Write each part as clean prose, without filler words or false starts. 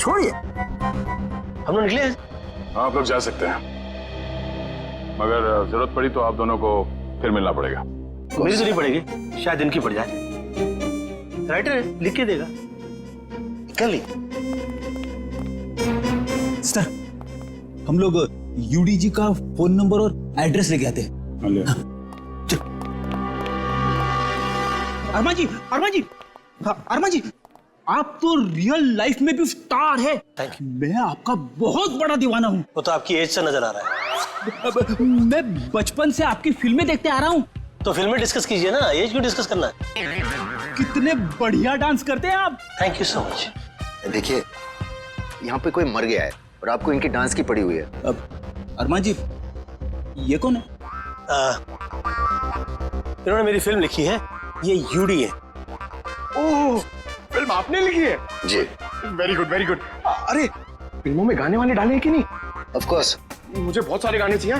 छोड़िए, हम लोग निकले। हाँ, आप लोग जा सकते हैं, मगर जरूरत पड़ी तो आप दोनों को फिर मिलना पड़ेगा। मेरी तो नहीं पड़ेगी, शायद इनकी पड़ जाए। राइटर है, लिख के देगा। कल ही सर, हम लोग यूडीजी का फोन नंबर और एड्रेस लेके आते हैं। अरमान जी, अरमान जी, अरमान जी, आप तो रियल लाइफ में भी स्टार है। मैं आपका बहुत बड़ा दीवाना हूँ। वो तो आपकी एज से नजर आ रहा है। मैं बचपन से आपकी फिल्में देखते आ रहा हूँ। तो फिल्में डिस्कस कीजिए ना, एज क्यों डिस्कस करना है? कितने बढ़िया डांस करते हैं आप। Thank you so much. देखिए, यहाँ पे कोई मर गया है और आपको इनकी डांस की पड़ी हुई है। अरमान जी, ये कौन है? इन्होंने मेरी फिल्म लिखी है, ये यूडी है। ओह, फिल्म आपने लिखी है? जी। Very good, very good. अरे, फिल्मों में गाने वाले डाले हैं कि नहीं? Of course. मुझे बहुत सारे गाने चाहिए।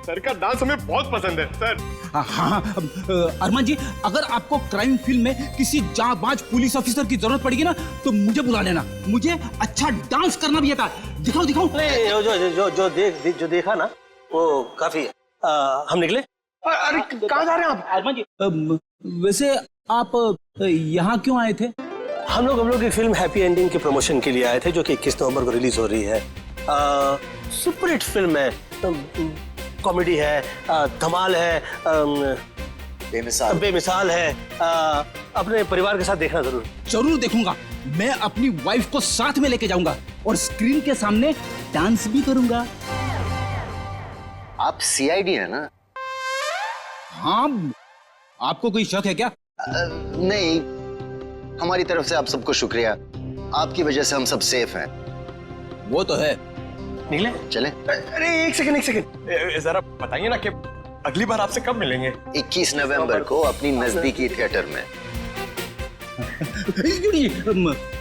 सर का डांस हमें बहुत पसंद है सर। हाँ, अरमान जी, अगर आपको क्राइम फिल्म में किसी जांबाज पुलिस ऑफिसर की जरूरत पड़ेगी ना, तो मुझे बुला लेना। मुझे अच्छा डांस करना भी आता है। दिखाओ दिखाओ। जो देखा ना, वो काफी है। हम निकले। अरे, कहाँ जा रहे हैं आप? अरमान जी, वैसे आप यहाँ क्यों आए थे? हम लोग एक फिल्म हैप्पी एंडिंग के प्रमोशन के लिए आए थे, जो कि 21 नवंबर को रिलीज हो रही है। सुपर हिट फिल्म है, कॉमेडी है, धमाल है, बेमिसाल है। अपने परिवार के साथ देखना जरूर देखूंगा। मैं अपनी वाइफ को साथ में लेके जाऊंगा और स्क्रीन के सामने डांस भी करूंगा। आप सीआईडी है ना? हाँ, आपको कोई शक है क्या? नहीं, हमारी तरफ से आप सबको शुक्रिया। आपकी वजह से हम सब सेफ हैं। वो तो है। निकले, चलें? अरे, एक सेकंड। जरा बताइए ना कि अगली बार आपसे कब मिलेंगे? 21 नवंबर को अपनी नजदीकी थिएटर में।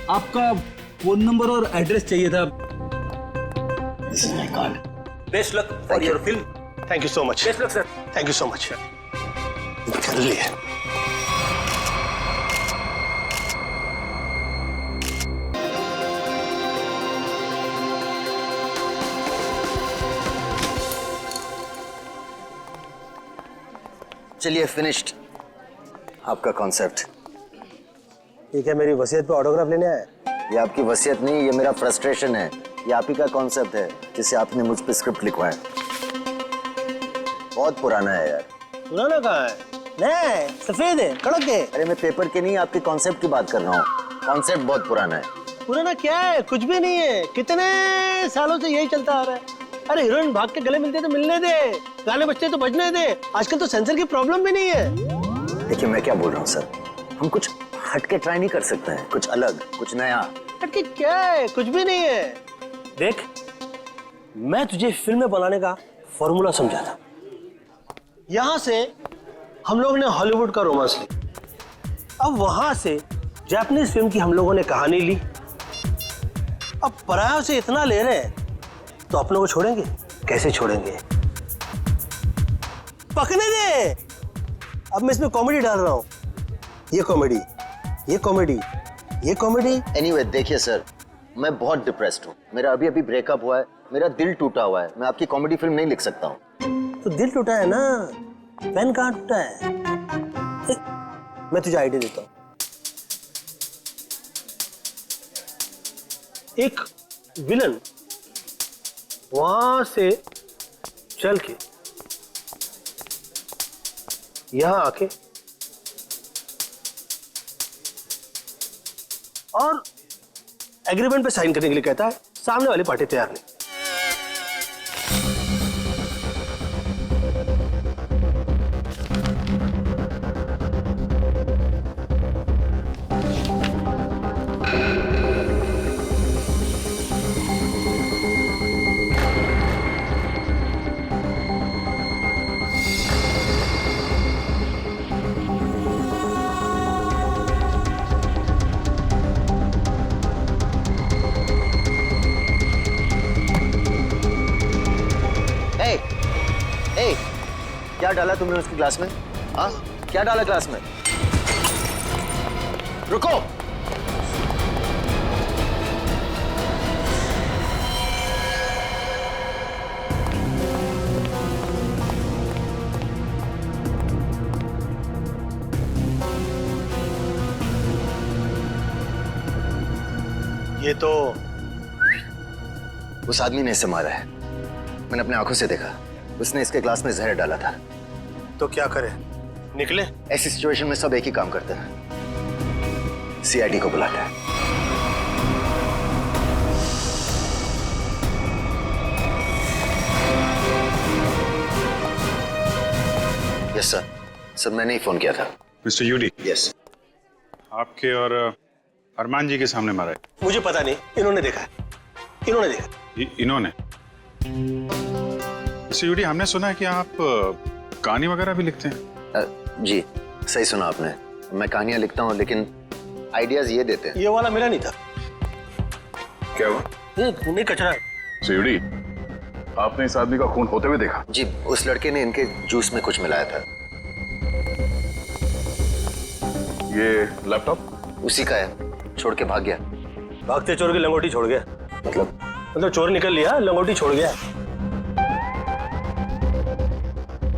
आपका फोन नंबर और एड्रेस चाहिए था। This is my card. Best luck for your film. Thank you so much. Best luck sir. Thank you so much. कर लिए। चलिए, फिनिश्ड आपका कॉन्सेप्ट। ये क्या मेरी वसीयत पे ऑटोग्राफ लेने आया? ये आपकी वसीयत नहीं, ये मेरा फ्रस्ट्रेशन है। ये आप ही का कॉन्सेप्ट है, जिसे आपने मुझ पे स्क्रिप्ट लिखवाया। बहुत पुराना है यार। पुराना कहाँ है? नहीं, सफेद है, कड़क है। अरे, मैं पेपर के नहीं, आपके कॉन्सेप्ट की बात कर रहा हूँ। कॉन्सेप्ट बहुत पुराना है। पुराना क्या है? कुछ भी नहीं है। कितने सालों से यही चलता आ रहा है। अरे, हीरोइन भाग के गले मिलते तो मिलने दे, गाने बजते तो बजने दे। आजकल तो सेंसर की प्रॉब्लम भी नहीं है। देखिए, मैं क्या बोल रहा हूँ सर, हम कुछ हटके ट्राई नहीं कर सकते हैं? कुछ अलग, कुछ नया। हटके क्या है? कुछ भी नहीं है। देख, मैं तुझे फिल्में बनाने का फॉर्मूला समझा था। यहां से हम लोगों ने हॉलीवुड का रोमांस ली, अब वहां से जापानीज फिल्म की हम लोगों ने कहानी ली। अब परायों से इतना ले रहे हैं तो अपनों को छोड़ेंगे? कैसे छोड़ेंगे? पकने दे। अब मैं इसमें कॉमेडी डाल रहा हूं। ये कॉमेडी, ये कॉमेडी, ये कॉमेडी। एनीवे, देखिए सर, मैं बहुत डिप्रेस्ड हूँ। मेरा अभी अभी ब्रेकअप हुआ है, मेरा दिल टूटा हुआ है। मैं आपकी कॉमेडी फिल्म नहीं लिख सकता हूँ। तो दिल टूटा है ना, पेन कहाँ टूटा है? मैं तुझे आइडिया देता हूँ। एक विलन वहां से चल के यहां आके और एग्रीमेंट पे साइन करने के लिए कहता है। सामने वाली पार्टी तैयार नहीं। क्या डाला तुमने उसके ग्लास में? हाँ, क्या डाला ग्लास में? रुको। तो उस आदमी ने इसे मारा है। मैंने अपने आंखों से देखा। उसने इसके ग्लास में जहर डाला था। तो क्या करे, निकले? ऐसी सिचुएशन में सब एक ही काम करते हैं, सीआईडी को बुलाते हैं। Yes sir. सर मैंने ही फोन किया था। Mister UD, yes. आपके और अरमान जी के सामने मारा है। मुझे पता नहीं, इन्होंने देखा है। इन्होंने देखा। इन्होंने? मिस्टर यूडी, हमने सुना है कि आप कहानी वगैरह भी लिखते हैं। जी सही सुना आपने। मैं कहानियां लिखता हूँ लेकिन आइडियाज ये देते हैं। ये वाला मेरा नहीं था। क्या हुआ? ये खूनी कचरा है। मिस्टर यूडी, आपने इस आदमी का खून होते हुए देखा? जी, उस लड़के ने इनके जूस में कुछ मिलाया था। ये लैपटॉप उसी का है, छोड़ के भाग गया। भागते चोर की लंगोटी छोड़ गया? मतलब चोर निकल लिया, लंगोटी छोड़ गया।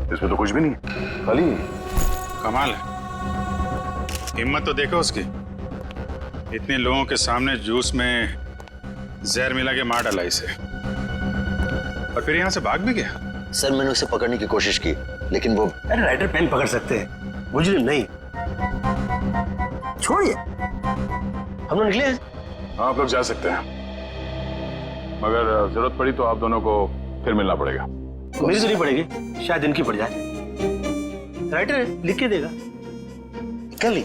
इसमें तो कुछ भी नहीं, खाली। कमाल है, हिम्मत तो देखो उसकी। इतने लोगों के सामने जूस में जहर मिला के मार डाला इसे, और फिर यहाँ से भाग भी गया। सर मैंने उसे पकड़ने की कोशिश की लेकिन वो... अरे राइटर पेन पकड़ सकते हैं, मुजरिम नहीं। छोड़िए, हम लोग निकले हैं। हाँ, आप लोग जा सकते हैं, मगर जरूरत पड़ी तो आप दोनों को फिर मिलना पड़ेगा। मेरी तो नहीं पड़ेगी, शायद इनकी पड़ जाए। राइटर है, लिख के देगा। कर ली।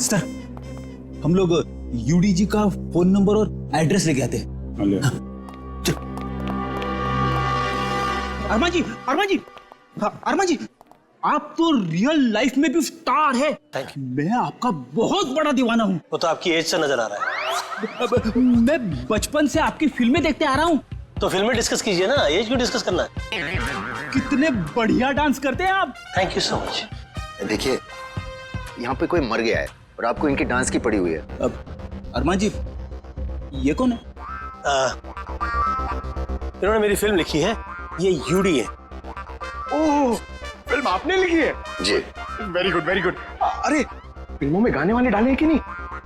सर, हम लोग यूडी जी का फोन नंबर और एड्रेस लेके आते हैं। अरमान जी, अरमान जी, हाँ, अरमान जी, आप तो रियल लाइफ में भी स्टार है। मैं आपका बहुत बड़ा दीवाना हूँ। वो तो आपकी एज से नजर आ रहा है। मैं बचपन से आपकी फिल्में देखते आ रहा हूँ। तो फिल्में डिस्कस कीजिए ना, एज क्यों डिस्कस करना है? कितने बढ़िया डांस करते हैं आप। Thank you so much. देखिए, यहाँ पे कोई मर गया है और आपको इनकी डांस की पड़ी हुई है। अब अरमान जी, ये कौन है? इन्होंने मेरी फिल्म लिखी है, ये यूडी है। ओह, फिल्म आपने लिखी है? जी। Very good, very good. अरे फिल्मों में गाने वाले डाले हैं कि नहीं?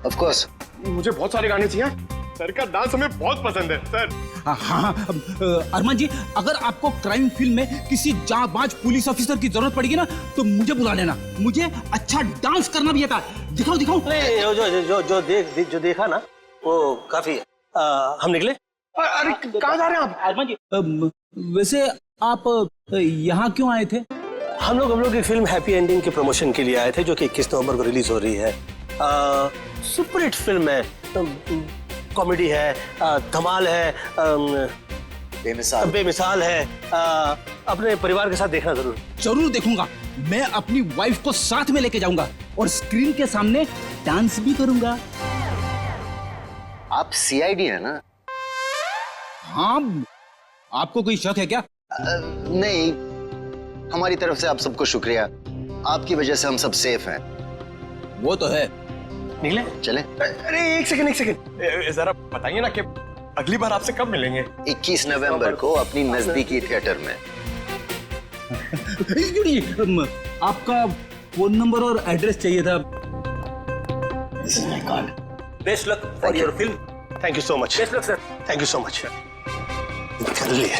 Of course. मुझे बहुत सारे गाने चाहिए। सर का डांस हमें बहुत पसंद है सर। हाँ, अरमान जी, अगर आपको क्राइम फिल्म में किसी जांबाज पुलिस ऑफिसर की जरूरत पड़ेगी ना, तो मुझे बुला लेना। मुझे अच्छा डांस करना भी आता है। दिखाओ दिखाओ। जो देखा ना वो काफी है। हम निकले। अरे कहाँ जा रहे हैं आप? अरमान जी, वैसे आप यहाँ क्यों आए थे? हम लोग की फिल्म हैप्पी एंडिंग के प्रमोशन के लिए आए थे, जो कि 21 नवंबर को रिलीज हो रही है। सुपरहिट फिल्म है, कॉमेडी है, धमाल है, बेमिसाल है। अपने परिवार के साथ देखना जरूर। जरूर देखूंगा। मैं अपनी वाइफ को साथ में लेके जाऊंगा और स्क्रीन के सामने डांस भी करूंगा। आप सीआईडी है ना? हाँ, आपको कोई शक है क्या? नहीं, हमारी तरफ से आप सबको शुक्रिया। आपकी वजह से हम सब सेफ हैं। वो तो है। निकले? चलें? अरे एक सेकंड। जरा बताइए ना कि अगली बार आपसे कब मिलेंगे? 21 नवंबर को अपनी नजदीकी थिएटर में। आपका फोन नंबर और एड्रेस चाहिए था। This is my card. Best luck for your film. Thank you so much. Best luck sir. Thank you so much. कर लिए।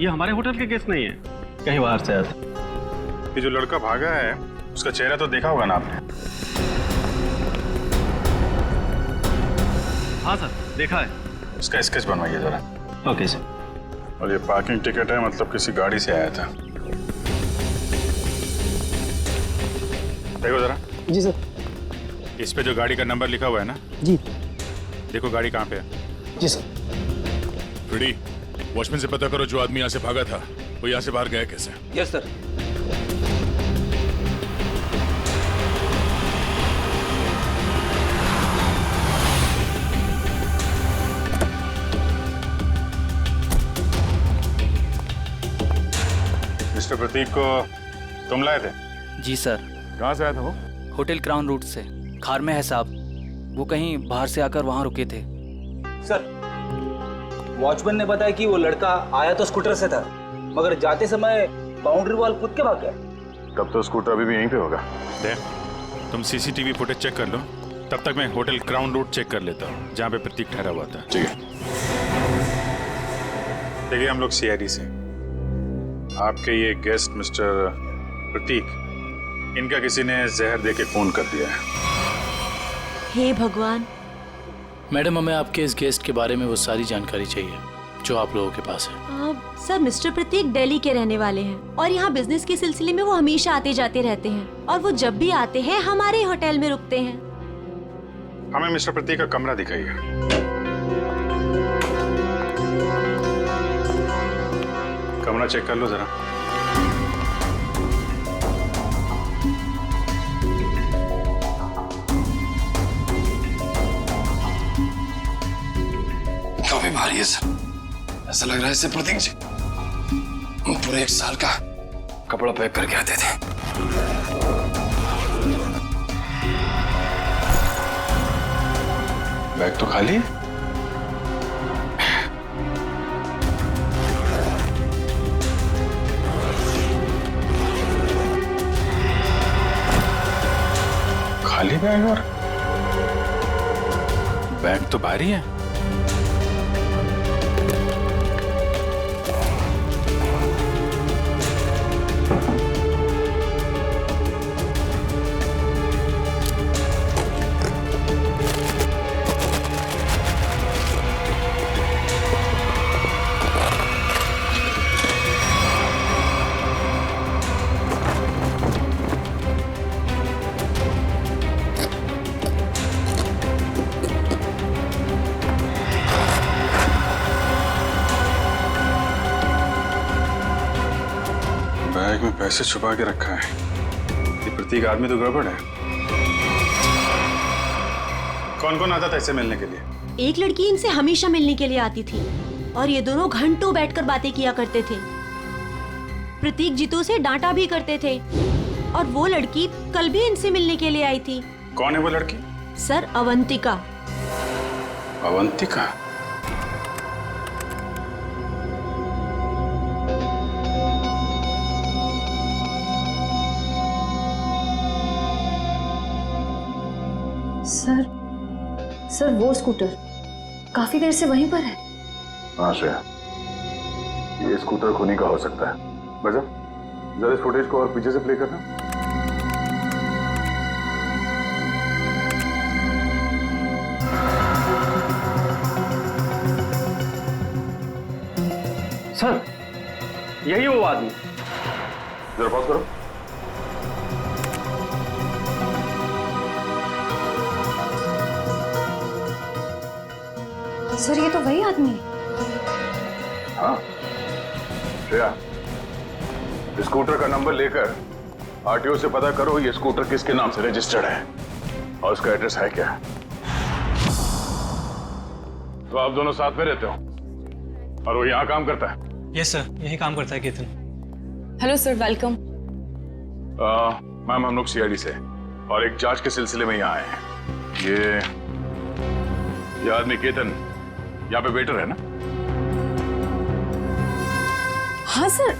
ये हमारे होटल के गेस्ट नहीं है, कहीं बाहर से आया था। ये जो लड़का भागा है, उसका चेहरा तो देखा होगा ना आपने? हाँ सर, देखा है। उसका स्केच बनवाइए जरा। Okay sir. और ये पार्किंग टिकट है, मतलब किसी गाड़ी से आया था। देखो जरा। जी सर। इस पे जो गाड़ी का नंबर लिखा हुआ है ना? जी। देखो गाड़ी कहाँ पे है। जी सर। फ्रेडी, वॉचमैन से पता करो जो आदमी यहाँ से भागा था वो यहाँ से बाहर गया कैसे। Yes sir. मिस्टर प्रतीक को तुम लाए थे? जी सर। कहाँ से आया था वो? होटल क्राउन रूट से। खार में है साहब। वो कहीं बाहर से आकर वहाँ रुके थे। सर, वॉचमैन ने बताया कि वो लड़का आया तो स्कूटर से था, मगर जाते समय बाउंड्री वॉल कूद के भाग गया। तब तो स्कूटर अभी भी यहीं पे होगा। देख, तुम सीसीटीवी फुटेज चेक कर लो, तब तक मैं होटल क्राउन रूट चेक कर लेता हूँ जहाँ पे प्रतीक ठहरा हुआ था। ठीक है। देखिए, हम लोग सीआईडी से आपके ये गेस्ट मिस्टर प्रतीक, इनका किसी ने जहर दे के फोन कर दिया है। हे भगवान। मैडम, हमें आपके इस गेस्ट के बारे में वो सारी जानकारी चाहिए जो आप लोगों के पास है। सर, मिस्टर प्रतीक दिल्ली के रहने वाले हैं और यहाँ बिजनेस के सिलसिले में वो हमेशा आते जाते रहते हैं और वो जब भी आते हैं हमारे ही होटल में रुकते हैं। हमें मिस्टर प्रतीक का कमरा दिखाइए। कमरा चेक कर लो जरा। काफी भारी है सर, ऐसा लग रहा है इससे प्रतीक जी पूरे 1 साल का कपड़ा पैक करके आते थे। बैग तो खाली है। खाली बैग और बैग तो भारी है। बैग में पैसे छुपा के रखा है। ये प्रतीक आदमी तो गड़बड़ है। कौन कौन आता था इससे मिलने के लिए? एक लड़की इनसे हमेशा मिलने के लिए आती थी और ये दोनों घंटों बैठकर बातें किया करते थे। प्रतीक जीतू से डांटा भी करते थे और वो लड़की कल भी इनसे मिलने के लिए आई थी। कौन है वो लड़की? सर, अवंतिका। अवंतिका? सर वो स्कूटर काफी देर से वहीं पर है। हाँ श्रेया, ये स्कूटर खुनी का हो सकता है। बजा, जरा इस फुटेज को और पीछे से प्ले करना। सर, यही वो आदमी। जरा पॉज करो। सर, ये तो वही आदमी है। हाँ श्रेया, स्कूटर का नंबर लेकर आरटीओ से पता करो ये स्कूटर किसके नाम से रजिस्टर्ड है और उसका एड्रेस है क्या। तो आप दोनों साथ में रहते हो और वो यहाँ काम करता है? यस सर, यही काम करता है Ketan. Hello sir, welcome. Ma'am, हम लोग सीआईडी से और एक जांच के सिलसिले में यहाँ आए हैं। ये आदमी केतन यहाँ पे वेटर है ना? हाँ सर,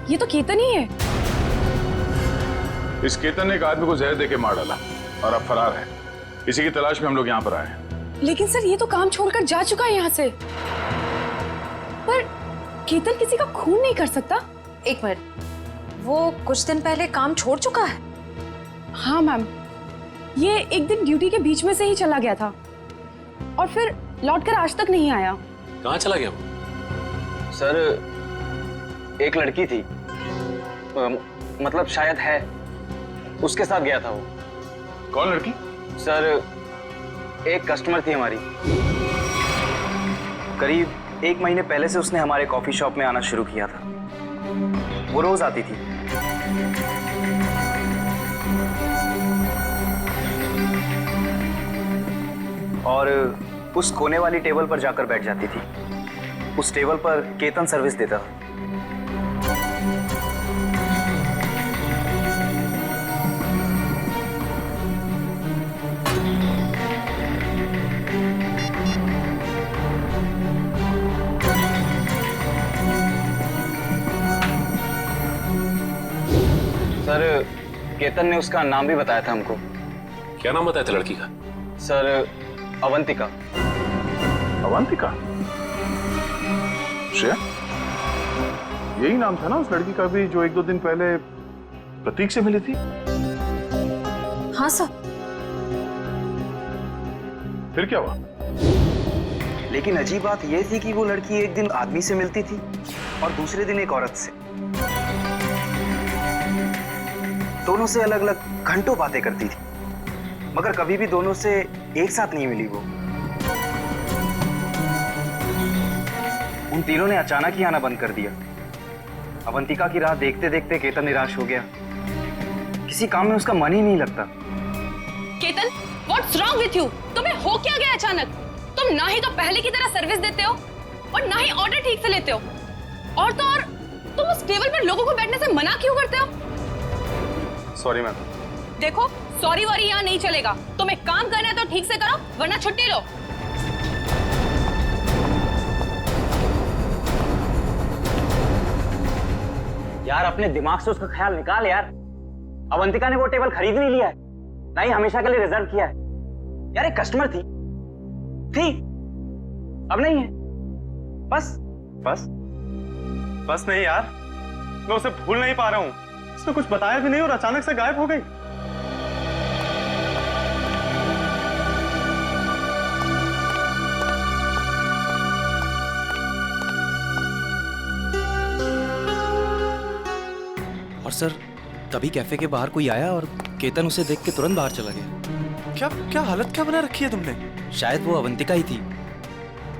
ये तो केतन ही है। इस केतन ने एक आदमी को जहर देके मार डाला और अब फरार है। इसी की तलाश में हम लोग यहाँ पर आए हैं। लेकिन सर, ये तो काम छोड़कर जा चुका है यहाँ से। पर केतन किसी का खून नहीं कर सकता। एक मिनट, वो कुछ दिन पहले काम छोड़ चुका है? हाँ मैम, ये एक दिन ड्यूटी के बीच में से ही चला गया था और फिर लौटकर आज तक नहीं आया। कहाँ चला गया वो? सर, एक लड़की थी, मतलब शायद है, उसके साथ गया था वो। कौन लड़की? सर, एक कस्टमर थी हमारी। करीब 1 महीने पहले से उसने हमारे कॉफी शॉप में आना शुरू किया था। वो रोज आती थी। और उस कोने वाली टेबल पर जाकर बैठ जाती थी। उस टेबल पर केतन सर्विस देता था। सर केतन ने उसका नाम भी बताया था हमको। क्या नाम बताया था लड़की का? सर अवंतिका। अवंतिका? श्रेया, यही नाम था ना उस लड़की का भी जो 1-2 दिन पहले प्रतीक से मिली थी? हाँ सर। फिर क्या हुआ? लेकिन अजीब बात यह थी कि वो लड़की एक दिन आदमी से मिलती थी और दूसरे दिन एक औरत से। दोनों से अलग अलग घंटों बातें करती थी, मगर कभी भी दोनों से एक साथ नहीं मिली वो। उन तीनों ने अचानक ही आना बंद कर दिया। अवंतिका की राह देखते देखते केतन निराश हो गया। किसी काम में उसका मन ही नहीं लगता। Ketan, what's wrong with you? तुम्हें हो क्या गया अचानक? तुम ना ही तो पहले की तरह सर्विस देते हो और ना ही ऑर्डर ठीक से लेते हो, और तो और तुम उस टेबल पर लोगों को बैठने से मना क्यों करते हो? Sorry ma'am. देखो, सॉरी वॉरी यहाँ नहीं चलेगा। तुम्हें काम करना है तो ठीक से करो, वरना छुट्टी लो। यार अपने दिमाग से उसका ख्याल निकाल यार। अवंतिका ने वो टेबल खरीद नहीं लिया है, ना ही हमेशा के लिए रिजर्व किया है। यार एक कस्टमर थी, अब नहीं है। बस नहीं यार, मैं उसे भूल नहीं पा रहा हूँ। उसने कुछ बताया भी नहीं और अचानक से गायब हो गई। और सर, तभी कैफे के बाहर कोई आया और केतन उसे देख के तुरंत बाहर चला गया। क्या हालत क्या बना रखी है तुमने? शायद वो अवंतिका ही थी,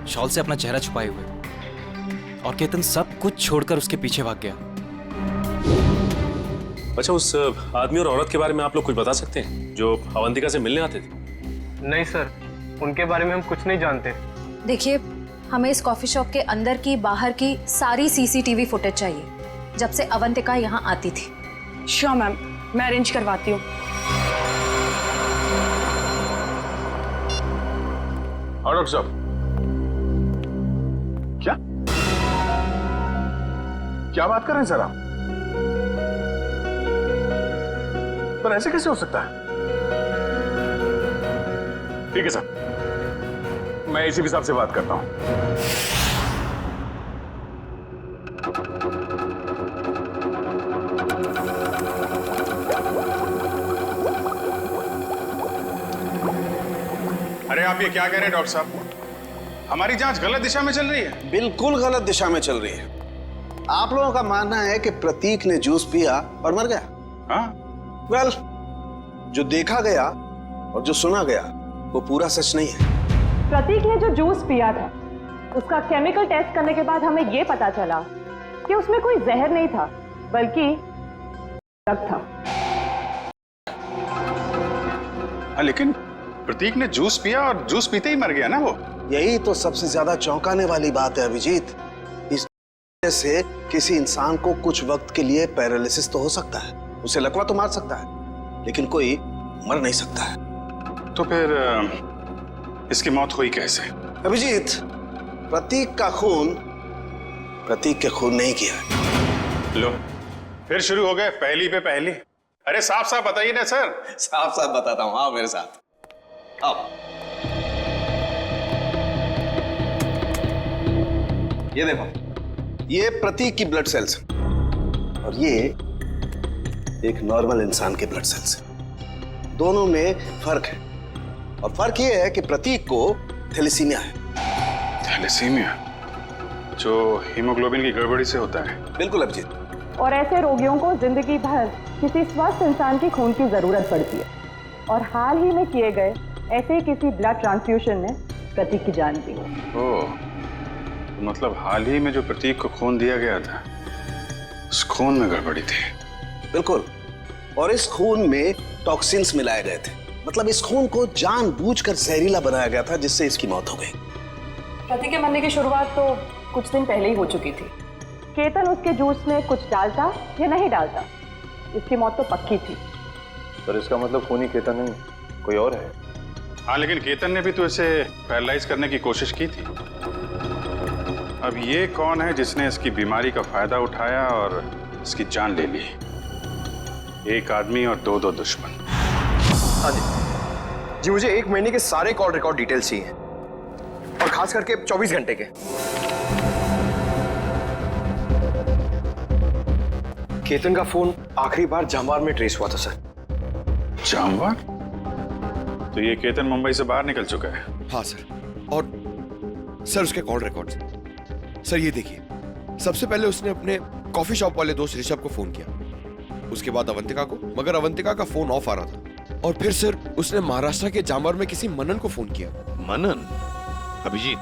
शॉल से अपना चेहरा छुपाए हुए, और केतन सब कुछ छोड़कर उसके पीछे भाग गया। अच्छा, उस आदमी और औरत के बारे में आप लोग कुछ बता सकते हैं जो अवंतिका से मिलने आते थे? नहीं सर, उनके बारे में हम कुछ नहीं जानते। देखिए, हमें इस कॉफी शॉप के अंदर की बाहर की सारी सीसीटीवी फुटेज चाहिए जब से अवंतिका यहाँ आती थी। श्योर मैम, मैं अरेंज करवाती हूँ। डॉक्टर साहब, क्या बात कर रहे हैं सर आप? पर ऐसे कैसे हो सकता है? ठीक है सर, मैं एसीपी साहब से बात करता हूं। अरे आप ये क्या कह रहे हैं डॉक्टर साहब? हमारी जांच गलत दिशा में चल रही है। बिल्कुल गलत दिशा में चल रही है। आप लोगों का मानना है कि प्रतीक ने जूस पिया और मर गया। हाँ? वेल, जो देखा गया और जो सुना गया वो पूरा सच नहीं है। प्रतीक ने जो जूस पिया था, उसका केमिकल टेस्ट करने के बाद हमें ये पता चला कि उसमें कोई जहर नहीं था, बल्कि ड्रग था। हाँ, लेकिन प्रतीक ने जूस पिया और जूस पीते ही मर गया ना वो। यही तो सबसे ज्यादा चौंकाने वाली बात है अभिजीत। इस से किसी इंसान को कुछ वक्त के लिए पैरालिसिस तो हो सकता है, उसे लकवा तो मार सकता है, लेकिन कोई मर नहीं सकता है। तो फिर इसकी मौत हुई कैसे? अभिजीत, प्रतीक का खून प्रतीक के खून नहीं किया। लो, फिर शुरू हो गए पहली पे पहली। अरे साफ साफ बताइए ना सर। साफ साफ बताता हूं, आओ मेरे साथ आओ। ये देखो, ये प्रतीक की ब्लड सेल्स और ये एक नॉर्मल इंसान के ब्लड सेल्स है। दोनों में फर्क है, और फर्क ये है कि प्रतीक को थैलेसीमिया है। थैलेसीमिया जो हीमोग्लोबिन की गड़बड़ी से होता है? बिल्कुल अभिजीत। और ऐसे रोगियों को जिंदगी भर किसी स्वस्थ इंसान की खून की जरूरत पड़ती है, और हाल ही में किए गए ऐसे ही किसी ब्लड ट्रांसफ्यूजन ने प्रतीक की जान दी। ओह, तो मतलब हाल ही में जो प्रतीक को खून दिया गया था, उस खून में गड़बड़ी थी। बिल्कुल, और इस खून में टॉक्सिन्स मिलाए गए थे। मतलब इस खून को जानबूझकर जहरीला बनाया गया था, जिससे इसकी मौत हो गई। प्रतीक के मरने की शुरुआत तो कुछ दिन पहले ही हो चुकी थी। केतन उसके जूस में कुछ डालता या नहीं डालता, इसकी मौत तो पक्की थी। पर इसका मतलब खूनी केतन नहीं, कोई और है। हाँ, लेकिन केतन ने भी तो इसे पैरालाइज करने की कोशिश की थी। अब ये कौन है जिसने इसकी बीमारी का फायदा उठाया और इसकी जान ले ली? एक आदमी और दो दुश्मन। हाँ जी, मुझे 1 महीने के सारे कॉल रिकॉर्ड डिटेल्स चाहिए और खास करके 24 घंटे के। केतन का फोन आखिरी बार जामवार में ट्रेस हुआ था सर। जामवार? तो ये केतन मुंबई से बाहर निकल चुका है। हाँ सर, और सर उसके कॉल रिकॉर्ड्स। सर ये देखिए, सबसे पहले उसने अपने कॉफी शॉप वाले दोस्त ऋषभ को फोन किया, उसके बाद अवंतिका को, मगर अवंतिका का फोन ऑफ आ रहा था। और फिर सर उसने महाराष्ट्र के जामवार में किसी मनन को फोन किया। मनन? अभिजीत,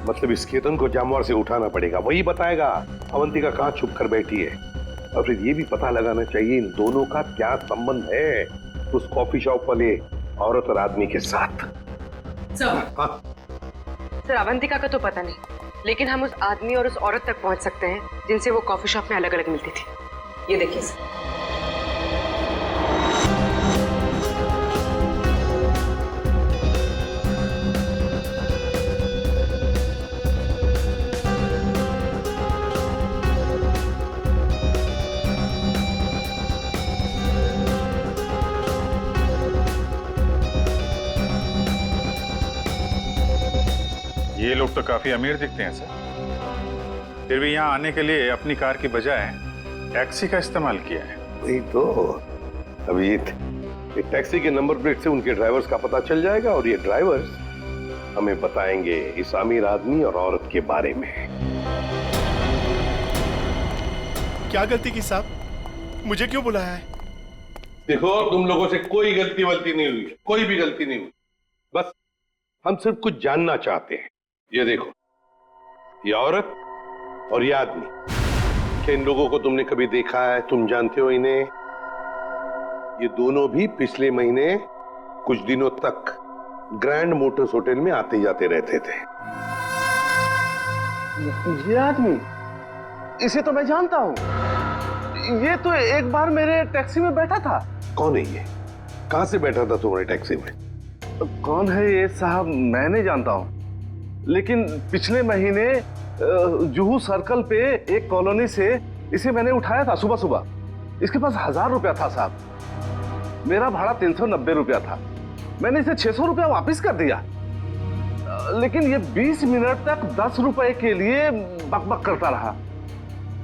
मतलब इस केतन को जामवार से उठाना पड़ेगा, वही बताएगा अवंतिका कहाँ छुप कर बैठी है। और फिर ये भी पता लगाना चाहिए इन दोनों का क्या संबंध है उस कॉफी शॉप वाले औरत और आदमी के साथ। सर अवंतिका का तो पता नहीं, लेकिन हम उस आदमी और उस औरत तक पहुंच सकते हैं जिनसे वो कॉफी शॉप में अलग अलग मिलती थी। ये देखिए सर। ये लोग तो काफी अमीर दिखते हैं सर, फिर भी यहाँ आने के लिए अपनी कार की बजाय टैक्सी का इस्तेमाल किया है। वही तो अभिजीत, एक टैक्सी के नंबर प्लेट से उनके ड्राइवर्स का पता चल जाएगा और ये ड्राइवर्स हमें बताएंगे इस अमीर आदमी और औरत के बारे में। क्या गलती की साहब, मुझे क्यों बुलाया है? देखो, तुम लोगों से कोई गलती वलती नहीं हुई, कोई भी गलती नहीं हुई, बस हम सिर्फ कुछ जानना चाहते हैं। ये देखो, ये औरत और ये आदमी, क्या इन लोगों को तुमने कभी देखा है? तुम जानते हो इन्हें? ये दोनों भी पिछले महीने कुछ दिनों तक ग्रैंड मोटर्स होटल में आते जाते रहते थे। ये आदमी, इसे तो मैं जानता हूँ। ये तो एक बार मेरे टैक्सी में बैठा था। कौन है ये? कहां से बैठा था तुम्हारे टैक्सी में? कौन है ये साहब, मैं नहीं जानता हूँ, लेकिन पिछले महीने जुहू सर्कल पे एक कॉलोनी से इसे मैंने उठाया था सुबह सुबह। इसके पास 1000 रुपया था साहब। मेरा भाड़ा 390 रुपया था। मैंने इसे 600 रुपया वापस कर दिया, लेकिन ये 20 मिनट तक 10 रुपए के लिए बकबक करता रहा।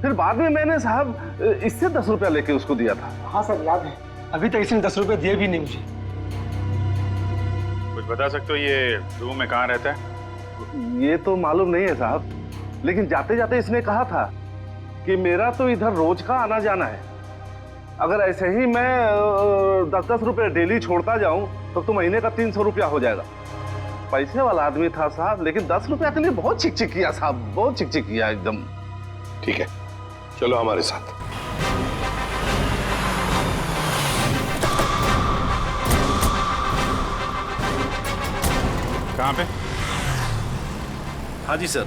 फिर बाद में मैंने साहब इससे 10 रुपया लेके उसको दिया था। हाँ सर, याद है। अभी तक इसने 10 रुपए दिए भी नहीं मुझे। कुछ बता सकते हो ये रूम में कहाँ रहता है? ये तो मालूम नहीं है साहब, लेकिन जाते जाते इसने कहा था कि मेरा तो इधर रोज का आना जाना है। अगर ऐसे ही मैं 10-10 रुपए डेली छोड़ता जाऊं तो महीने का 300 रुपया हो जाएगा। पैसे वाला आदमी था साहब, लेकिन 10 रुपया के लिए बहुत चिकचिक किया साहब, बहुत चिकचिक किया एकदम। ठीक है, चलो हमारे साथ। कहाँ पे? हाँ जी सर,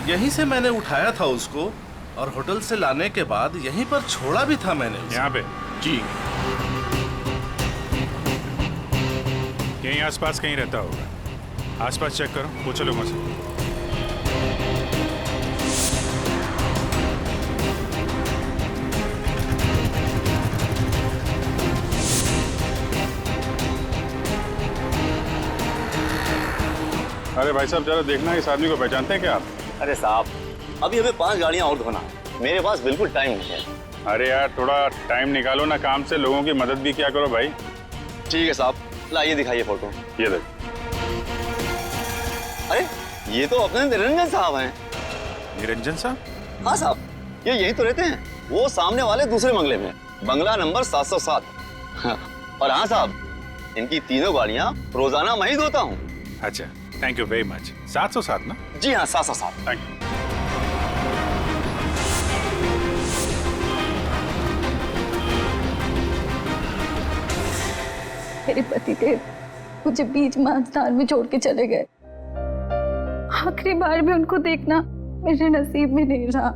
यहीं से मैंने उठाया था उसको और होटल से लाने के बाद यहीं पर छोड़ा भी था मैंने उसे। यहाँ पे? जी। यहीं आसपास कहीं रहता होगा। आसपास चेक करो, पूछो लोगों से। अरे भाई साहब, जरा देखना इस आदमी को पहचानते हैं क्या आप? अरे साहब, अभी हमें 5 गाड़ियां और धोना है, मेरे पास बिल्कुल टाइम नहीं है। अरे यार, थोड़ा टाइम निकालो ना काम से, लोगों की मदद भी क्या करो भाई। ठीक है साहब, लाइए दिखाइए फोटो। ये देख। अरे ये तो अपने निरंजन साहब हैं। निरंजन साहब? हाँ साहब, ये यहीं तो रहते हैं, वो सामने वाले दूसरे बंगले में, बंगला नंबर 707। और हाँ साहब, इनकी तीनों गाड़ियां रोजाना मैं ही धोता हूँ। अच्छा, थैंक यू वेरी मच। 707 ना? जी हाँ, 707। Thank you. मेरे पतिदेव मुझे बीच महास्थान में छोड़ के चले गए। आखिरी बार भी उनको देखना मेरे नसीब में नहीं रहा।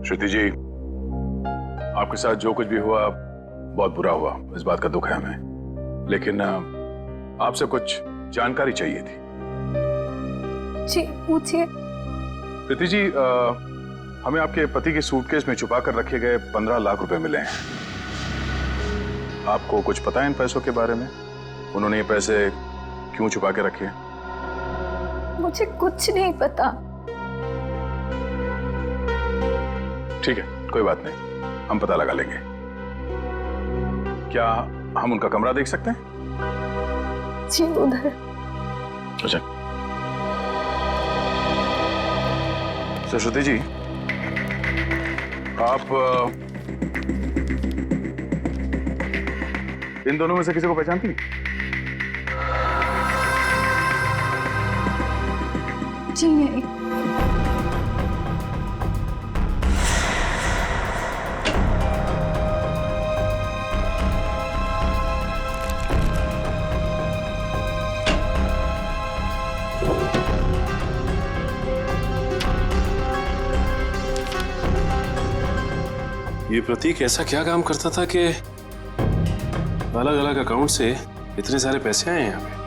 श्रुति जी, आपके साथ जो कुछ भी हुआ बहुत बुरा हुआ, इस बात का दुख है हमें, लेकिन आपसे कुछ जानकारी चाहिए थी। जी पूछिए। श्रुति जी, हमें आपके पति के सूटकेस में छुपा कर रखे गए 15 लाख रुपए मिले हैं। आपको कुछ पता है इन पैसों के बारे में? उन्होंने ये पैसे क्यों छुपा के रखे हैं? मुझे कुछ नहीं पता। ठीक है, कोई बात नहीं, हम पता लगा लेंगे। क्या हम उनका कमरा देख सकते हैं? जी उधर। अच्छा। सरस्वती जी, आप इन दोनों में से किसी को पहचानती हैं? जी नहीं। ये प्रतीक ऐसा क्या काम करता था कि अलग अलग अकाउंट से इतने सारे पैसे आए हैं यहाँ पे?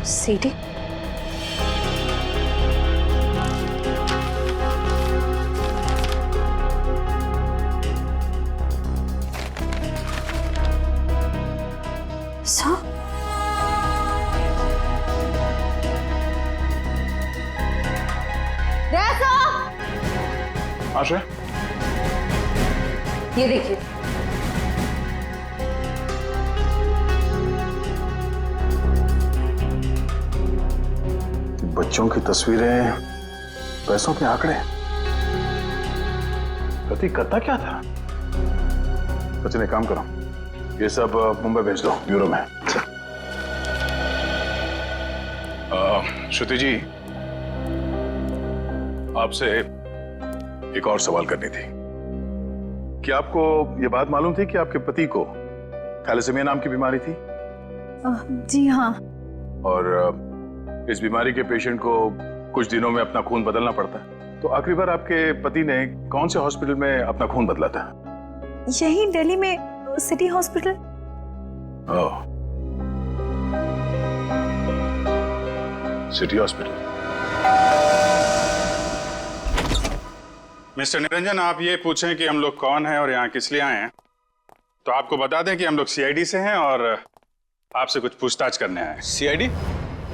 सीडी? आशा, ये देखिए। बच्चों की तस्वीरें, पैसों के आंकड़े। प्रतीक करता क्या था? सचिन, एक काम करो, ये सब मुंबई भेज दो, ब्यूरो में। श्रुति जी, आपसे एक और सवाल करनी थी। क्या आपको यह बात मालूम थी कि आपके पति को थैलेसीमिया नाम की बीमारी थी? जी हाँ। और इस बीमारी के पेशेंट को कुछ दिनों में अपना खून बदलना पड़ता है। तो आखिरी बार आपके पति ने कौन से हॉस्पिटल में अपना खून बदला था? यही दिल्ली में सिटी हॉस्पिटल। ओह, सिटी हॉस्पिटल। मिस्टर निरंजन, आप ये पूछें कि हम लोग कौन हैं और यहाँ किस लिए आए हैं, तो आपको बता दें कि हम लोग सीआईडी से हैं और आपसे कुछ पूछताछ करने आए हैं। सीआईडी?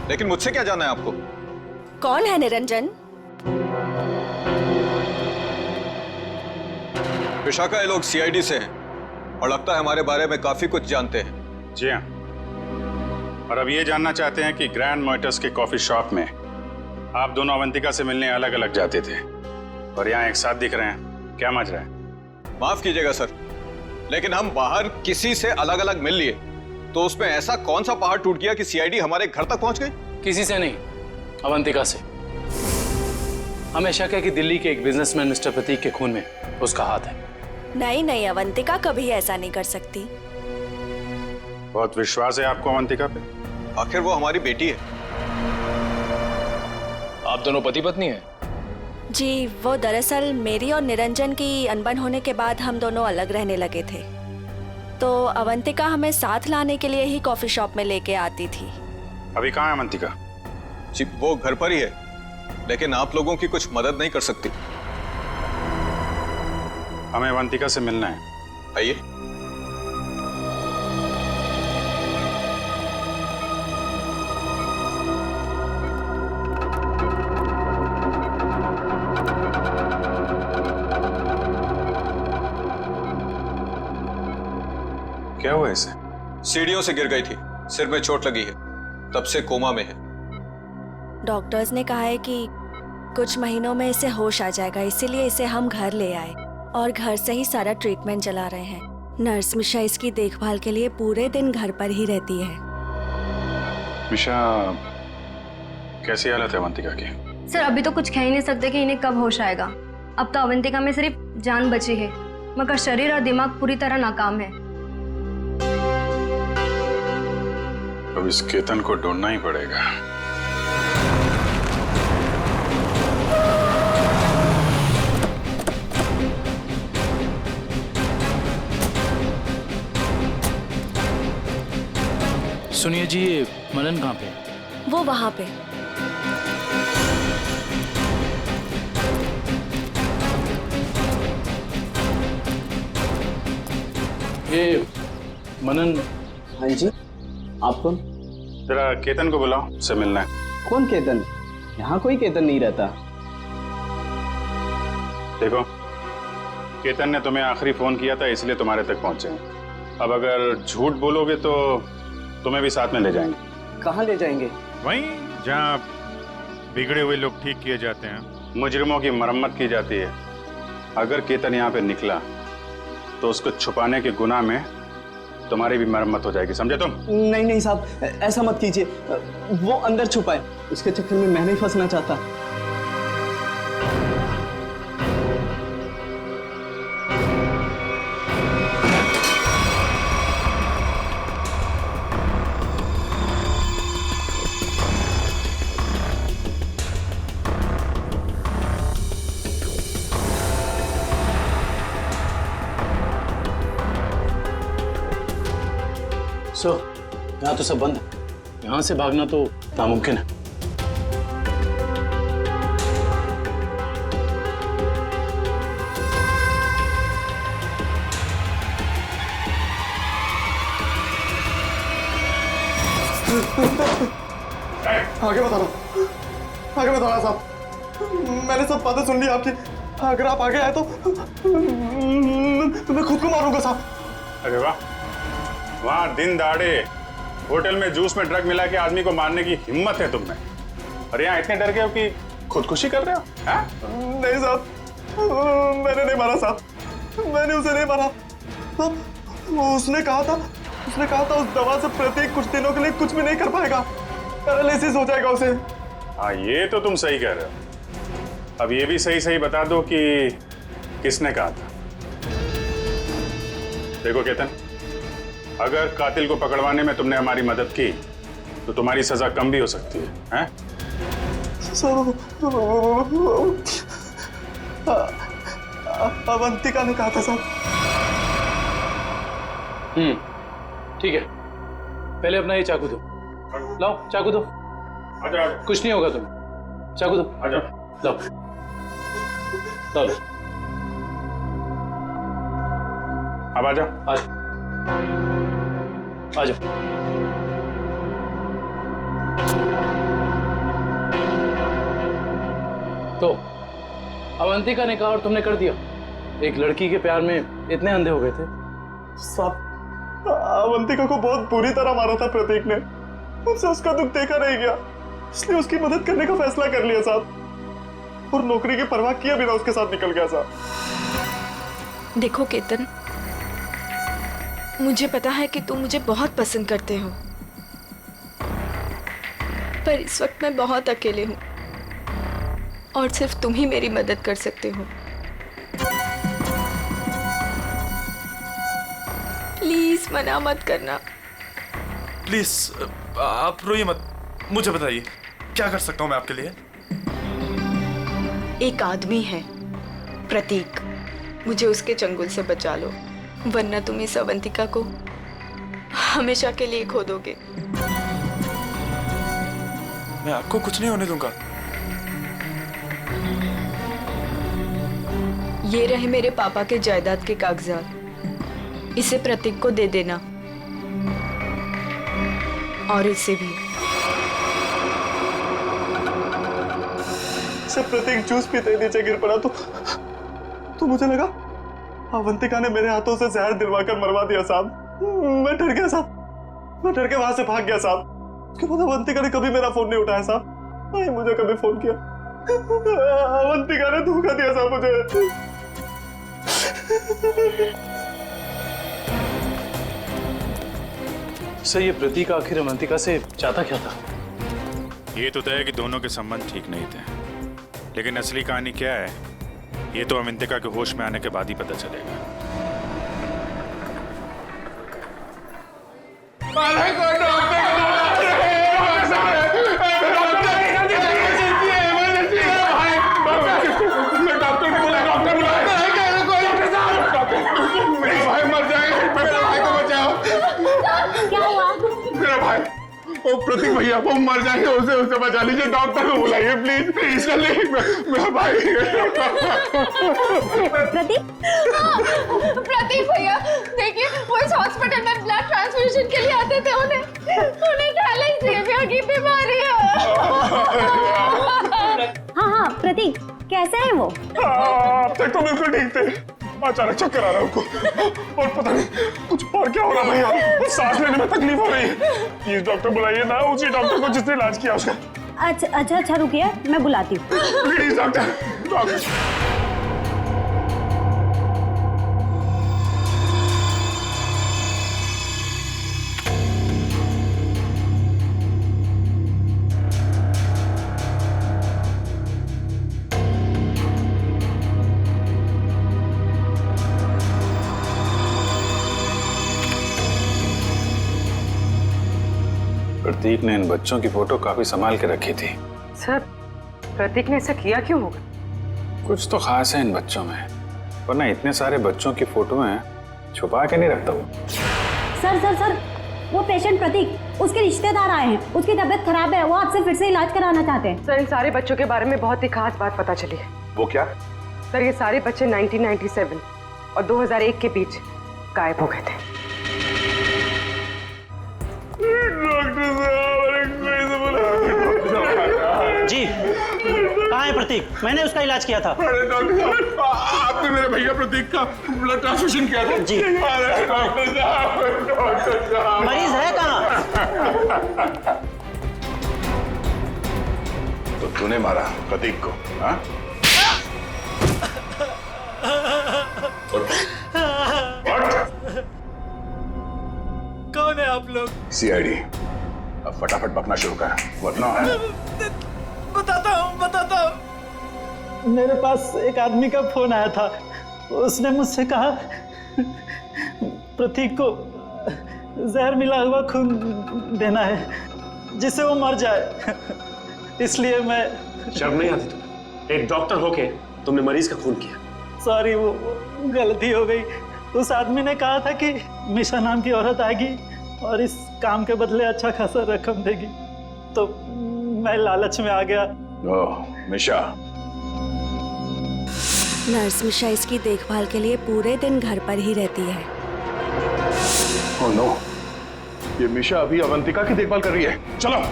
लेकिन मुझसे क्या जानना है आपको? कौन है निरंजन? विशाखा, ये लोग सीआईडी से हैं और लगता है हमारे बारे में काफी कुछ जानते हैं। जी हाँ, और अब ये जानना चाहते हैं कि ग्रैंड मोटर्स के कॉफी शॉप में आप दोनों अवंतिका से मिलने अलग अलग जाते थे और यहाँ एक साथ दिख रहे हैं, क्या मजा है? माफ कीजिएगा सर, लेकिन हम बाहर किसी से अलग अलग मिल लिए तो उसमें ऐसा कौन सा पहाड़ टूट गया कि सीआईडी हमारे घर तक पहुंच गई? किसी से नहीं, अवंतिका से। हमेशा क्या कि दिल्ली के एक बिजनेसमैन मिस्टर प्रतीक के खून में उसका हाथ है। नहीं नहीं, अवंतिका कभी ऐसा नहीं कर सकती। बहुत विश्वास है आपको अवंतिका पे? आखिर वो हमारी बेटी है। आप दोनों पति पत्नी हैं? जी, वो दरअसल मेरी और निरंजन की अनबन होने के बाद हम दोनों अलग रहने लगे थे, तो अवंतिका हमें साथ लाने के लिए ही कॉफी शॉप में लेके आती थी। अभी कहाँ है अवंतिका? जी, वो घर पर ही है, लेकिन आप लोगों की कुछ मदद नहीं कर सकती। हमें अवंतिका से मिलना है। आइए। क्या हुआ इसे? सीढ़ियों से गिर गई थी, सिर में चोट लगी है, तब से कोमा में है। डॉक्टर्स ने कहा है कि कुछ महीनों में इसे होश आ जाएगा, इसीलिए इसे हम घर ले आए और घर से ही सारा ट्रीटमेंट चला रहे हैं। नर्स मिशा इसकी देखभाल के लिए पूरे दिन घर पर ही रहती है। मिशा, कैसी हालत है अवंतिका की? सर, अभी तो कुछ कह ही नहीं सकते कि इन्हें कब होश आएगा। अब तो अवंतिका में सिर्फ जान बची है, मगर शरीर और दिमाग पूरी तरह नाकाम है। अब इस केतन को ढूंढना ही पड़ेगा। सुनिए जी, ये मनन कहाँ पे? वो वहां पे। ये मनन। हाँ जी, आप कौन? जरा केतन को बुलाओ, उससे मिलना है। कौन केतन? यहाँ कोई केतन नहीं रहता। देखो, केतन ने तुम्हें आखिरी फोन किया था, इसलिए तुम्हारे तक पहुंचे हैं। अब अगर झूठ बोलोगे तो तुम्हें भी साथ में ले जाएंगे। कहाँ ले जाएंगे? वहीं जहाँ बिगड़े हुए लोग ठीक किए जाते हैं, मुजरिमों की मरम्मत की जाती है। अगर केतन यहाँ पे निकला तो उसको छुपाने के गुनाह में तुम्हारी भी मरम्मत हो जाएगी, समझे तुम? नहीं नहीं साहब, ऐसा मत कीजिए। वो अंदर छुपा है, उसके चक्कर में मैं नहीं फंसना चाहता। यहाँ तो सब बंद है, यहाँ से भागना तो नामुमकिन है। आगे बता रहा साहब, मैंने सब बातें सुन ली आपकी। अगर आप आगे आए तो मैं खुद को मारूंगा साहब। अरे वाह, वहाँ दिन दहाड़े होटल में जूस में ड्रग मिला के आदमी को मारने की हिम्मत है तुम में, और यहाँ इतने डर गए हो कि खुदकुशी कर रहे हो? नहीं साहब, मैंने नहीं मारा साहब, मैंने उसे नहीं मारा। उसने कहा था उस दवा से प्रतीक कुछ दिनों के लिए कुछ भी नहीं कर पाएगा, पैरालिसिस हो जाएगा उसे। हाँ, ये तो तुम सही कह रहे हो। अब ये भी सही सही बता दो कि किसने कहा था। देखो केतन, अगर कातिल को पकड़वाने में तुमने हमारी मदद की तो तुम्हारी सजा कम भी हो सकती है, हैं? अवंतिका ने कहा था साहब। ठीक है, पहले अपना ये चाकू दो। लाओ चाकू दो। आजा। कुछ नहीं होगा तुम्हें, चाकू दो। आजा। लाओ लाओ। अब आजा। आ जाओ। तो अवंतिका ने कहा और तुमने कर दिया। एक लड़की के प्यार में इतने अंधे हो गए थे? साहब, अवंतिका को बहुत बुरी तरह मारा था प्रतीक ने, मुझसे उसका दुख देखा नहीं गया, इसलिए उसकी मदद करने का फैसला कर लिया साहब, और नौकरी की परवाह किए बिना उसके साथ निकल गया साहब। देखो केतन, मुझे पता है कि तुम मुझे बहुत पसंद करते हो, पर इस वक्त मैं बहुत अकेले हूँ और सिर्फ तुम ही मेरी मदद कर सकते हो। प्लीज मना मत करना। प्लीज आप रोइए मत, मुझे बताइए क्या कर सकता हूँ मैं आपके लिए? एक आदमी है प्रतीक, मुझे उसके चंगुल से बचा लो, वरना तुम इस अवंतिका को हमेशा के लिए खो दोगे। मैं आपको कुछ नहीं होने दूंगा। ये रहे मेरे पापा के जायदाद के कागजात, इसे प्रतीक को दे देना, और इसे भी। जब प्रतीक जूस पीते नीचे गिर पड़ा तो मुझे लगा अवंतिका ने मेरे हाथों से जहर दिलवाकर मरवा दिया साहब। मैं डर गया साहब, मैं डर के वहां से भाग गया साहब। उसके बाद अवंतिका ने कभी मेरा फोन नहीं उठाया साहब, नहीं मुझे कभी फोन किया। अवंतिका ने धोखा दिया साहब मुझे। सर, ये प्रतीक आखिर अवंतिका से चाहता क्या था? ये तो तय है कि दोनों के संबंध ठीक नहीं थे, लेकिन असली कहानी क्या है ये तो अवंतिका के होश में आने के बाद ही पता चलेगा। मेरा भाई ओ प्रतीक भैया वो मर जाएंगे, उसे बचा लीजिए, डॉक्टर को बुलाइए प्लीज प्लीज। जल्दी मेरा भाई। प्रतीक भैया देखिए, वो इस हॉस्पिटल में ब्लड ट्रांसफ्यूजन के लिए आते थे, उन्हें थैलेसीमिया की बीमारी है। हाँ प्रतीक कैसे है वो? अब तक तो बिल्कुल ठीक थे, अचानक चक्कर आ रहा है उनको, और पता नहीं कुछ और क्या हो रहा भैया, सांस लेने में तकलीफ हो रही है। प्लीज डॉक्टर बुलाइए ना, उसी डॉक्टर को जिसने इलाज किया उसका। अच्छा रुकिए, मैं बुलाती हूँ। Please doctor. प्रतीक ने इन बच्चों की फोटो काफी संभाल के रखी थी। सर प्रतीक ने ऐसा किया क्यों होगा? कुछ तो खास है इन बच्चों में, वरना इतने सारे बच्चों की फोटो हैं छुपा के नहीं रखता वो। सर वो पेशेंट प्रतीक, उसके रिश्तेदार आए हैं, उसकी तबीयत खराब है, वो आपसे फिर से इलाज कराना चाहते हैं। सर इन सारे बच्चों के बारे में बहुत ही खास बात पता चली है। वो क्या? सर ये सारे बच्चे 1997 और 2001 के बीच गायब हो गए थे। जी कहाँ है प्रतीक? मैंने उसका इलाज किया था। अरे डॉक्टर आपने मेरे भैया प्रतीक का ब्लड ट्रांसफ्यूजन किया था? जी। मरीज है कहाँ? तो तूने मारा प्रतीक को? हाँ? कौन है आप लोग? सीआईडी। अब फटाफट बकना शुरू कर, वरना बताता हूँ। मेरे पास एक आदमी का फोन आया था, उसने मुझसे कहा प्रतीक को जहर मिला हुआ खून देना है जिससे वो मर जाए, इसलिए मैं। शर्म नहीं आती तुम्हें? एक डॉक्टर होके तुमने मरीज का खून किया। सॉरी, वो गलती हो गई। उस आदमी ने कहा था कि मिशा नाम की औरत आएगी और इस काम के बदले अच्छा खासा रकम देगी, तो मैं लालच में आ गया। ओह मिशा। नर्स मिशा इसकी देखभाल के लिए पूरे दिन घर पर ही रहती है। ओह नो, ये मिशा अभी अवंतिका की देखभाल कर रही है। चलो।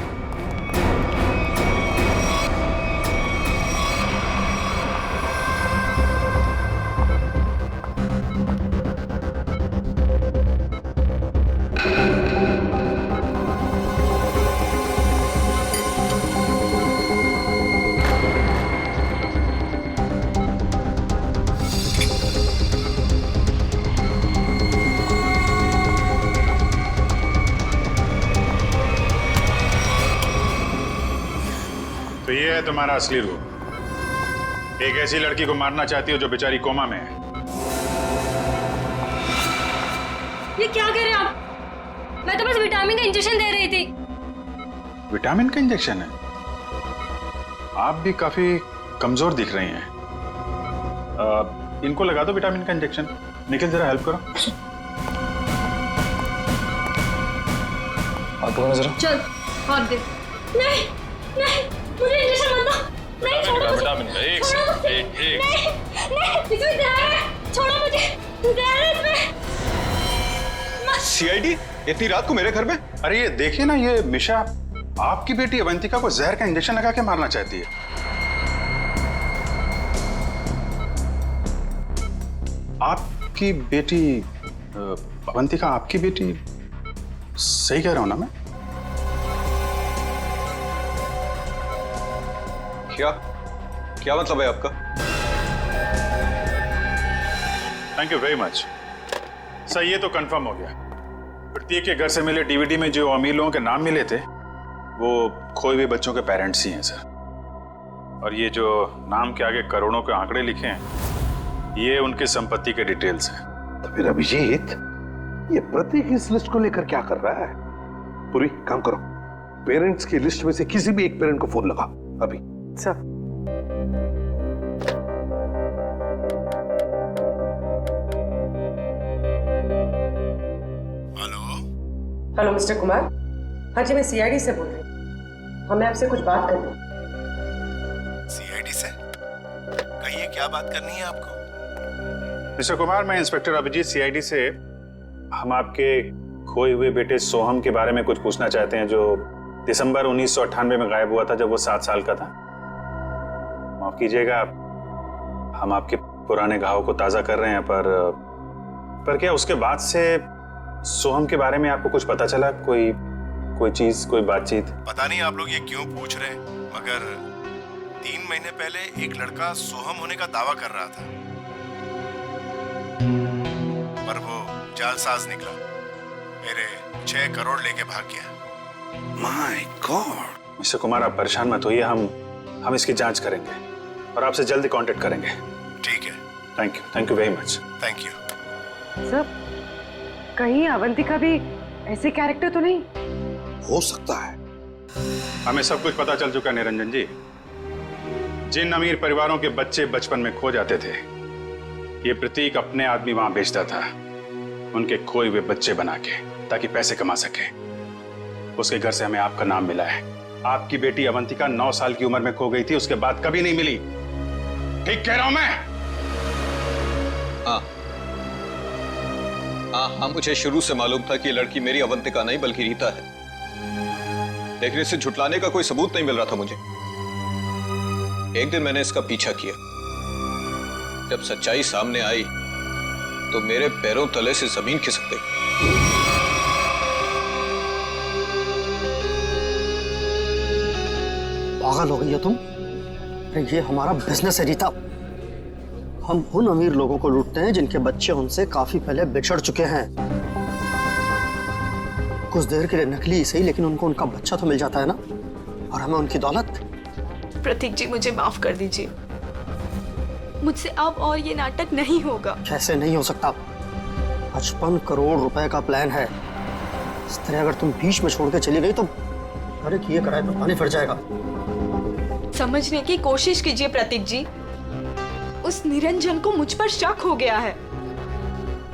तो ये है तुम्हारा असली रूप। एक ऐसी लड़की को मारना चाहती हो जो बेचारी कोमा में है। ये क्या कर रहे हैं आप? मैं तो बस विटामिन का इंजेक्शन दे रही थी। विटामिन का इंजेक्शन है? आप भी काफी कमजोर दिख रही हैं। इनको लगा दो विटामिन का इंजेक्शन। निखिल जरा हेल्प करो। जरा चल हाथ दे। नहीं मुझे इंजेक्शन मत दो। नहीं छोड़ो मुझे। विटामिन का एक नहीं इसमें जहर है, छोड़ो मुझे। जहर है इसमें। सीआईडी इतनी रात को मेरे घर में? अरे ये देखिए ना, ये मिशा आपकी बेटी अवंतिका को जहर का इंजेक्शन लगा के मारना चाहती है। आपकी बेटी अवंतिका आपकी बेटी? सही कह रहा हूं ना मैं? क्या मतलब है आपका? Thank you very much sir, ये तो कंफर्म हो गया। प्रतीक के घर से मिले डीवीडी में जो अमीर लोगों के नाम मिले थे वो खोए हुए बच्चों के पेरेंट्स ही हैं सर। और ये जो नाम के आगे करोड़ों के आंकड़े लिखे हैं ये उनकी संपत्ति के डिटेल्स हैं। तो फिर अभिजीत, ये प्रतीक इस लिस्ट को लेकर क्या कर रहा है? पूरी काम करो, पेरेंट्स की लिस्ट में से किसी भी एक पेरेंट को फोन लगा अभी। सर हेलो मिस्टर कुमार, हाँ जी, मैं सीआईडी से बोल रही हूँ। हमें आपसे कुछ बात करनी है। सीआईडी से? कहिए, क्या बात करनी है आपको? मिस्टर कुमार, मैं इंस्पेक्टर अभिजीत, सीआईडी से। हम आपके खोए हुए बेटे सोहम के बारे में कुछ पूछना चाहते हैं, जो दिसंबर 1998 में गायब हुआ था, जब वो 7 साल का था। माफ कीजिएगा, हम आपके पुराने घाव को ताजा कर रहे हैं, पर क्या उसके बाद से सोहम के बारे में आपको कुछ पता चला? कोई चीज, कोई बातचीत? पता नहीं आप लोग ये क्यों पूछ रहे हैं, मगर 3 महीने पहले एक लड़का सोहम होने का दावा कर रहा था, पर वो जालसाज निकला, मेरे 6 करोड़ लेके भाग गया। My God! मिस्टर कुमार, आप परेशान मत होइए, हम इसकी जांच करेंगे और आपसे जल्दी कांटेक्ट करेंगे। ठीक है। Thank you very much. Thank you. Sir, कहीं अवंतिका भी ऐसे कैरेक्टर तो नहीं? हो सकता है। हमें सब कुछ पता चल चुका है निरंजन जी। जिन अमीर परिवारों के बच्चे बचपन में खो जाते थे, ये प्रतीक अपने आदमी वहां भेजता था, उनके खोए हुए बच्चे बना के, ताकि पैसे कमा सके। उसके घर से हमें आपका नाम मिला है। आपकी बेटी अवंतिका 9 साल की उम्र में खो गई थी, उसके बाद कभी नहीं मिली। ठीक कह रहा हूं मैं? हाँ, मुझे शुरू से मालूम था कि ये लड़की मेरी अवंतिका नहीं बल्कि रीता है, लेकिन इसे झुटलाने का कोई सबूत नहीं मिल रहा था मुझे। एक दिन मैंने इसका पीछा किया। जब सच्चाई सामने आई तो मेरे पैरों तले से जमीन खिसक गई। पागल हो गई हो तुम? अरे ये हमारा बिजनेस है रीता। हम उन अमीर लोगों को लूटते हैं जिनके बच्चे उनसे काफी पहले बिछड़ चुके हैं। कुछ देर के लिए नकली सही, लेकिन उनको उनका बच्चा तो मिल जाता है ना, और हमें उनकी दौलत। प्रतीक जी, मुझे माफ कर दीजिए। मुझसे अब और ये नाटक नहीं होगा। कैसे नहीं हो सकता? 55 करोड़ रुपए का प्लान है। इस तरह अगर तुम बीच में छोड़ के चली गई तो अरे किए कराए तो पानी फिर जाएगा। समझने की कोशिश कीजिए प्रतीक जी। उस निरंजन को मुझ पर शक हो गया है,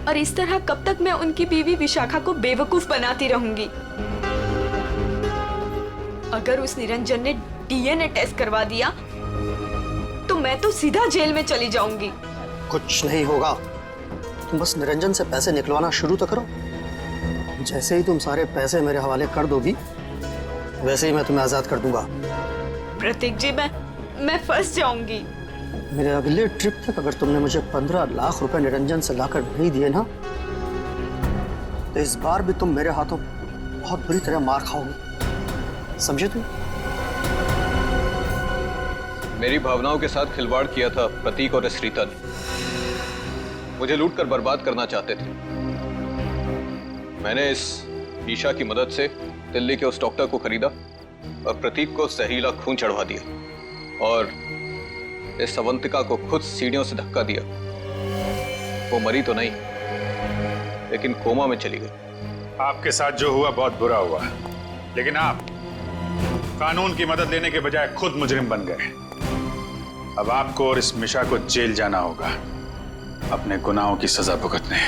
और इस तरह कब तक मैं उनकी बीवी विशाखा को बेवकूफ बनाती रहूंगी? अगर उस निरंजन ने डीएनए टेस्ट करवा दिया तो मैं तो सीधा जेल में चली जाऊंगी। कुछ नहीं होगा, तुम बस निरंजन से पैसे निकलवाना शुरू तो करो। जैसे ही तुम सारे पैसे मेरे हवाले कर दोगी, वैसे ही मैं तुम्हें आजाद कर दूंगा। प्रतीक जी, मैं फंस जाऊंगी। मेरे अगले ट्रिप तक अगर तुमने मुझे 15 लाख रुपए निरंजन से लाकर नहीं दिए ना, तो इस बार भी तुम मेरे हाथों बहुत बुरी तरह मार खाओगी। समझे तुम? मेरी भावनाओं के साथ खिलवाड़ किया था प्रतीक और इस रीता ने। मुझे लूटकर बर्बाद करना चाहते थे। मैंने इस ईशा की मदद से दिल्ली के उस डॉक्टर को खरीदा और प्रतीक को जहरीला खून चढ़वा दिया, और इस अवंतिका को खुद सीढ़ियों से धक्का दिया। वो मरी तो नहीं, लेकिन कोमा में चली गई। आपके साथ जो हुआ बहुत बुरा हुआ, लेकिन आप कानून की मदद लेने के बजाय खुद मुजरिम बन गए। अब आपको और इस मिशा को जेल जाना होगा, अपने गुनाहों की सजा भुगतने।